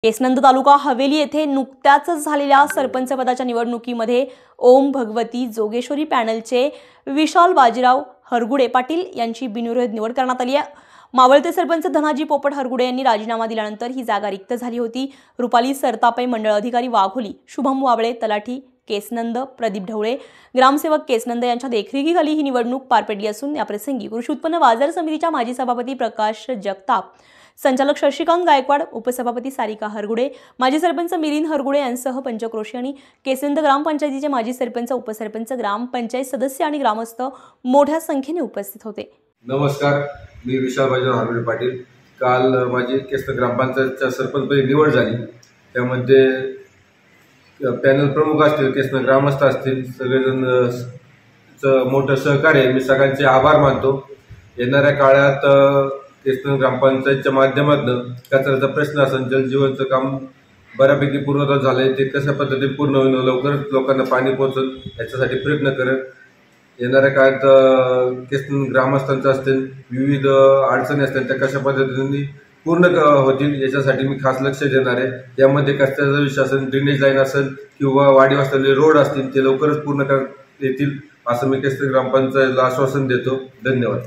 केसनंद तालुका हवेली येथे नुकत्याच झालेल्या सरपंच पदाच्या निवडणुकीमध्ये ओम भगवती जोगेश्वरी पॅनलचे विशाल बाजीराव हरगुडे पाटील यांची बिनविरोध निवड करण्यात आली आहे। मावळते सरपंच धनाजी पोपट हरगुडे यांनी राजीनामा दिल्यानंतर ही जागा रिक्त झाली होती। रुपाली सरतापे मंडळ अधिकारी वाघोली, शुभम वाबळे तलाठी केसनंद, प्रदीप ढवळे ग्रामसेवक केसनंद यांच्या देखरेखीखाली ही निवडणूक पार पडली असून या प्रसंगी कृषी उत्पन्न बाजार समितीच्या माजी सभापती प्रकाश जगताप, संचालक शशिकांत गायकवाड, उपसभापती सारिका हरगुडे, माजी सरपंच मिलिंद हरगुडे यांसह पंचक्रोशी आणि केसनंद ग्रामपंचायतीचे माजी सरपंच, उपसरपंच, ग्रामपंचायत सदस्य आणि ग्रामस्थ मोठ्या संख्येने उपस्थित होते। नमस्कार, मी विशाल बाजीराव हरगुडे पाटील। काल माझी केसनंद ग्रामपंचायतच्या सरपंचपदी निवड झाली। त्यामध्ये पॅनल प्रमुख असतील, केसनंद ग्रामस्थ असतील, सगळेजण मोठं सहकार्य, मी सगळ्यांचे आभार मानतो। येणाऱ्या काळात केसनंद ग्रामपंचायतच्या माध्यमातून कचऱ्याचा प्रश्न असेल, जलजीवनचं काम बऱ्यापैकी पूर्णत्वास झालंय, ते कशा पद्धतीने पूर्ण होईल, लवकरच लोकांना पाणी पोहोचेल याच्यासाठी प्रयत्न करेल। येणाऱ्या काळात केसनंद ग्रामस्थांचं असतील, विविध अडचणी असतील, त्या कशा पद्धतीने पूर्ण होतील याच्यासाठी मी खास लक्ष देणार आहे। यामध्ये कचऱ्याचा विषय असेल, ड्रेनेज लाईन असेल किंवा वाढीव असलेले रोड असतील, ते लवकरच पूर्ण करण्यात येतील असं मी केसनंद ग्रामपंचायतला आश्वासन देतो। धन्यवाद।